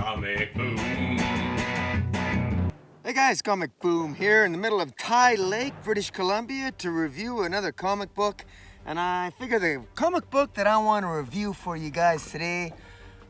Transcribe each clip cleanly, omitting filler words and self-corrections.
Comic Boom. Hey guys, Comic Boom here in the middle of Ty Lake, British Columbia to review another comic book. And I figure the comic book that I want to review for you guys today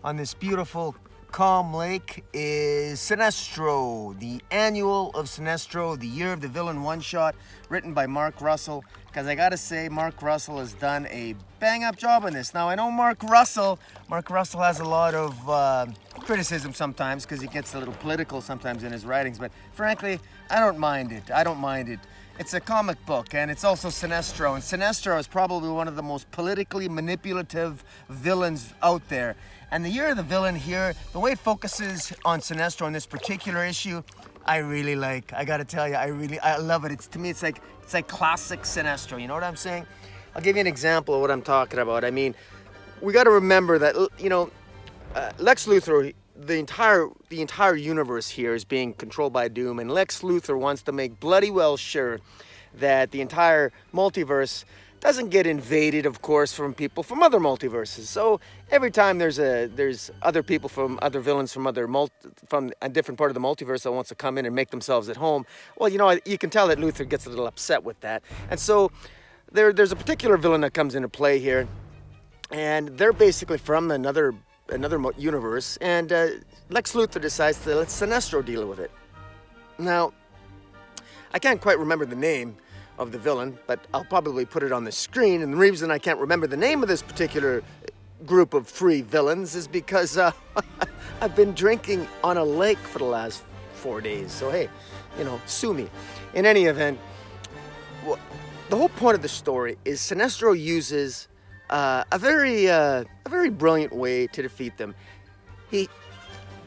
on this beautiful calm lake is Sinestro, the annual of Sinestro, the Year of the Villain one-shot, written by Mark Russell. Because I gotta say, Mark Russell has done a bang-up job on this. Now I know Mark Russell has a lot of criticism sometimes because he gets a little political sometimes in his writings, but frankly, I don't mind it. It's a comic book, and it's also Sinestro, and Sinestro is probably one of the most politically manipulative villains out there. And the Year of the Villain here, the way it focuses on Sinestro in this particular issue, I really like. I gotta tell you, I love it. To me, it's like classic Sinestro. You know what I'm saying? I'll give you an example of what I'm talking about. I mean, we got to remember that Lex Luthor, the entire universe here is being controlled by Doom, and Lex Luthor wants to make bloody well sure that the entire multiverse doesn't get invaded, of course, from people from other multiverses. So every time there's other people from other villains from a different part of the multiverse that wants to come in and make themselves at home, well, you can tell that Luthor gets a little upset with that. And so there's a particular villain that comes into play here, and they're basically from another universe, and Lex Luthor decides to let Sinestro deal with it. Now, I can't quite remember the name of the villain, but I'll probably put it on the screen, and the reason I can't remember the name of this particular group of three villains is because I've been drinking on a lake for the last 4 days, so hey, sue me. In any event, the whole point of the story is Sinestro uses a very brilliant way to defeat them.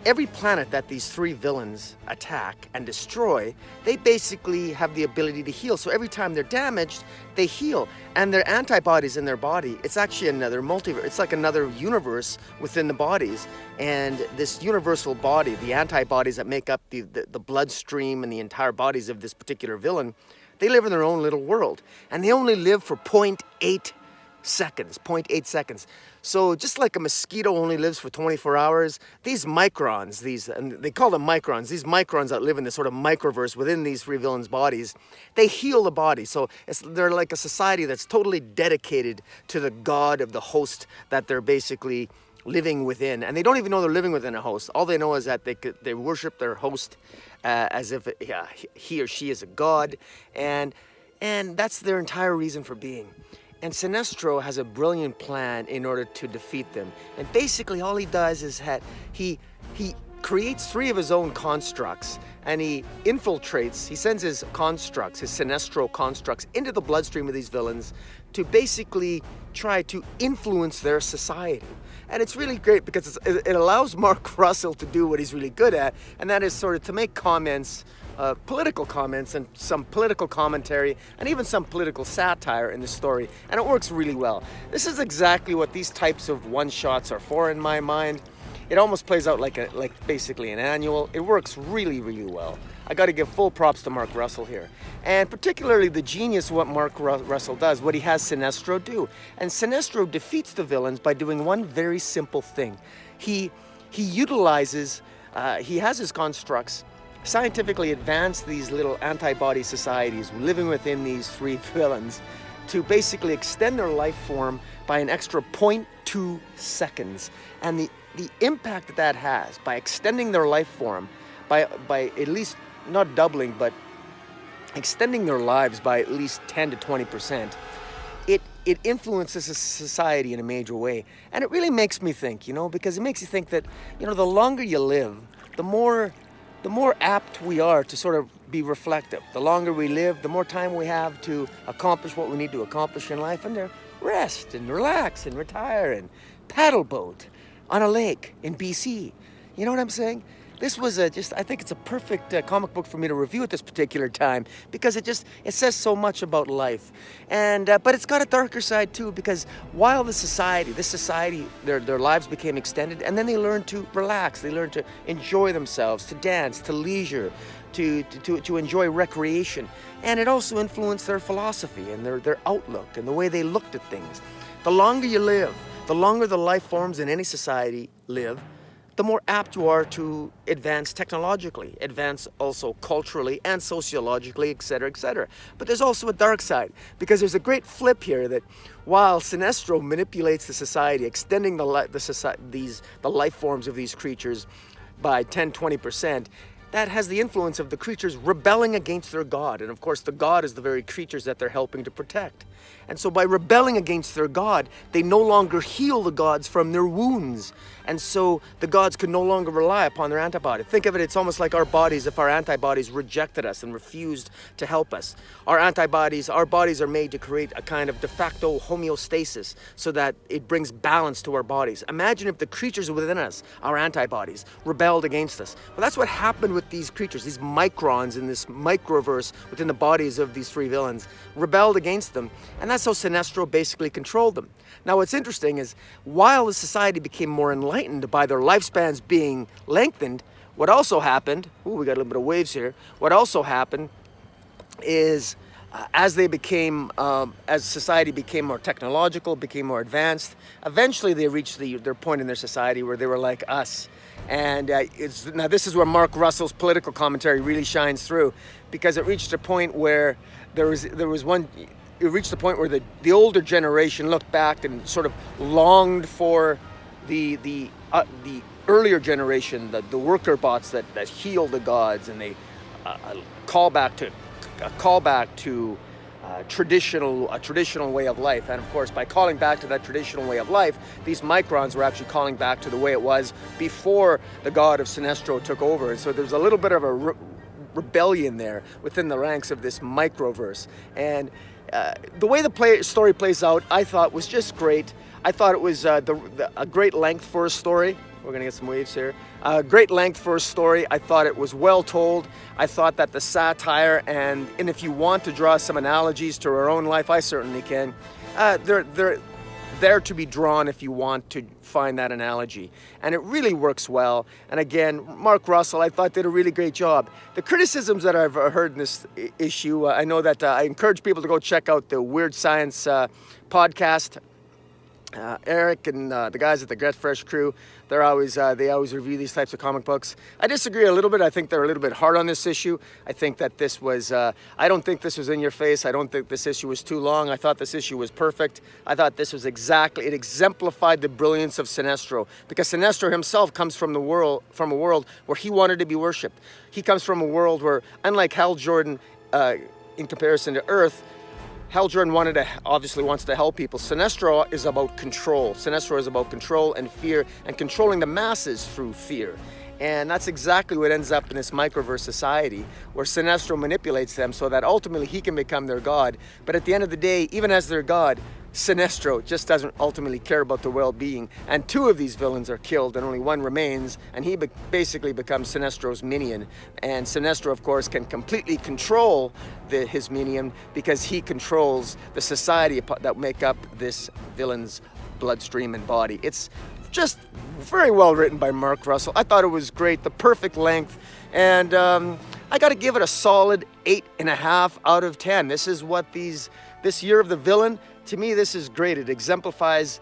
Every planet that these three villains attack and destroy, they basically have the ability to heal. So every time they're damaged, they heal. And their antibodies in their body, it's actually another multiverse. It's like another universe within the bodies. And this universal body, the antibodies that make up the bloodstream and the entire bodies of this particular villain, they live in their own little world. And they only live for 0.8 seconds. So just like a mosquito only lives for 24 hours, these microns, and they call them microns, these microns that live in this sort of microverse within these three villains' bodies, they heal the body. So they're like a society that's totally dedicated to the god of the host that they're basically living within. And they don't even know they're living within a host. All they know is that they worship their host as if he or she is a god. And that's their entire reason for being. And Sinestro has a brilliant plan in order to defeat them. And basically all he does is he creates three of his own constructs, and he sends his constructs, his Sinestro constructs, into the bloodstream of these villains to basically try to influence their society. And it's really great because it allows Mark Russell to do what he's really good at, and that is sort of to make comments, political comments and some political commentary and even some political satire in the story, and it works really well. This is exactly what these types of one-shots are for in my mind. It almost plays out like basically an annual. It works really, really well. I got to give full props to Mark Russell here, and particularly the genius of what Mark Russell does, what he has Sinestro do. And Sinestro defeats the villains by doing one very simple thing. He has his constructs scientifically advance these little antibody societies living within these three villains to basically extend their life form by an extra 0.2 seconds. And the impact that has by extending their life form by at least not doubling, but extending their lives by at least 10 to 20%, it influences a society in a major way. And it really makes me think, because it makes you think that, the longer you live, the more apt we are to sort of be reflective. The longer we live, the more time we have to accomplish what we need to accomplish in life, and to rest and relax and retire and paddle boat on a lake in BC. You know what I'm saying? This was I think it's a perfect comic book for me to review at this particular time, because it says so much about life. And but it's got a darker side too, because while this society, their lives became extended, and then they learned to relax, they learned to enjoy themselves, to dance, to leisure, to enjoy recreation. And it also influenced their philosophy and their outlook and the way they looked at things. The longer you live, the longer the life forms in any society live, the more apt you are to advance technologically, advance also culturally and sociologically, etc., etc. But there's also a dark side, because there's a great flip here that while Sinestro manipulates the society, extending the life forms of these creatures by 10-20%, that has the influence of the creatures rebelling against their god. And of course, the god is the very creatures that they're helping to protect. And so by rebelling against their god, they no longer heal the gods from their wounds. And so the gods can no longer rely upon their antibody. Think of it, it's almost like our bodies, if our antibodies rejected us and refused to help us. Our bodies are made to create a kind of de facto homeostasis so that it brings balance to our bodies. Imagine if the creatures within us, our antibodies, rebelled against us. Well, that's what happened with these creatures, these microns in this microverse within the bodies of these three villains, rebelled against them. And that's how Sinestro basically controlled them. Now, what's interesting is, while the society became more enlightened by their lifespans being lengthened, what also happened, we got a little bit of waves here, what also happened is as society became more technological, became more advanced, eventually they reached their point in their society where they were like us. And now this is where Mark Russell's political commentary really shines through, because it reached a point where it reached the point where the older generation looked back and sort of longed for the earlier generation, the worker bots that heal the gods, and they a callback to a traditional way of life. And of course, by calling back to that traditional way of life, these microns were actually calling back to the way it was before the god of Sinestro took over. And so there's a little bit of a rebellion there within the ranks of this microverse. And the way the story plays out, I thought was just great. I thought it was a great length for a story. We're gonna get some waves here. Great length for a story. I thought it was well told. I thought that the satire, and if you want to draw some analogies to our own life, I certainly can. They're there to be drawn if you want to find that analogy. And it really works well. And again, Mark Russell, I thought, did a really great job. The criticisms that I've heard in this issue, I know that I encourage people to go check out the Weird Science podcast. Eric and the guys at the Get Fresh crew, they always review these types of comic books. I disagree a little bit. I think they're a little bit hard on this issue. I think that this was, I don't think this was in your face. I don't think this issue was too long. I thought this issue was perfect. I thought this was it exemplified the brilliance of Sinestro, because Sinestro himself comes from a world where he wanted to be worshipped. He comes from a world where, unlike Hal Jordan, in comparison to Earth, Hal Jordan obviously wants to help people. Sinestro is about control. Sinestro is about control and fear, and controlling the masses through fear. And that's exactly what ends up in this microverse society, where Sinestro manipulates them so that ultimately he can become their god. But at the end of the day, even as their god, Sinestro just doesn't ultimately care about their well-being. And two of these villains are killed and only one remains, and he basically becomes Sinestro's minion. And Sinestro, of course, can completely control his minion, because he controls the society that make up this villain's bloodstream and body. It's just very well written by Mark Russell. I thought it was great, the perfect length, and I got to give it a solid 8.5 out of 10. This is what this Year of the Villain, to me, this is great. It exemplifies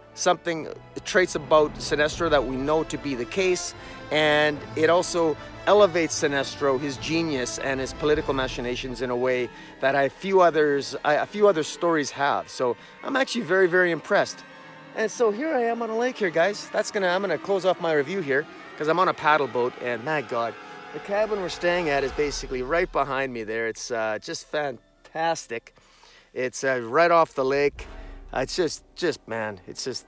traits about Sinestro that we know to be the case, and it also elevates Sinestro, his genius, and his political machinations in a way that a few other stories have. So I'm actually very, very impressed. And so here I am on a lake here, guys. I'm gonna close off my review here, because I'm on a paddle boat, and my God, the cabin we're staying at is basically right behind me there. It's just fantastic. It's right off the lake. It's just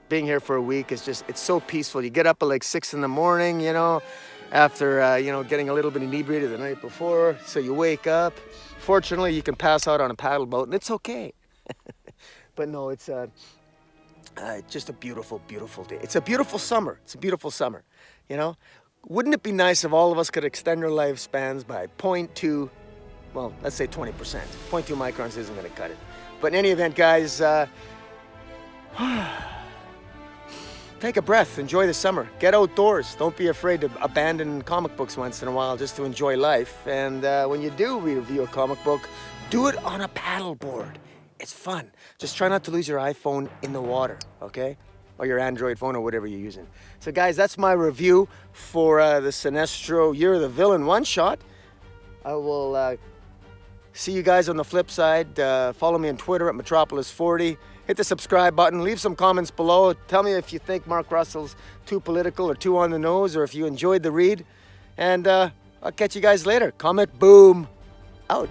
being here for a week is it's so peaceful. You get up at like 6 in the morning, after, getting a little bit inebriated the night before. So you wake up. Fortunately, you can pass out on a paddle boat, and it's okay. But no, it's just a beautiful, beautiful day. It's a beautiful summer. Wouldn't it be nice if all of us could extend our lifespans by 0.2, well, let's say 20%. 0.2 microns isn't going to cut it. But in any event, guys, take a breath, enjoy the summer, get outdoors. Don't be afraid to abandon comic books once in a while just to enjoy life. And when you do review a comic book, do it on a paddle board. It's fun. Just try not to lose your iPhone in the water, okay? or your Android phone or whatever you're using. So guys, that's my review for the Sinestro You're the Villain one-shot. I will see you guys on the flip side. Follow me on Twitter at Metropolis40. Hit the subscribe button. Leave some comments below. Tell me if you think Mark Russell's too political or too on the nose, or if you enjoyed the read. And I'll catch you guys later. Comic Boom out.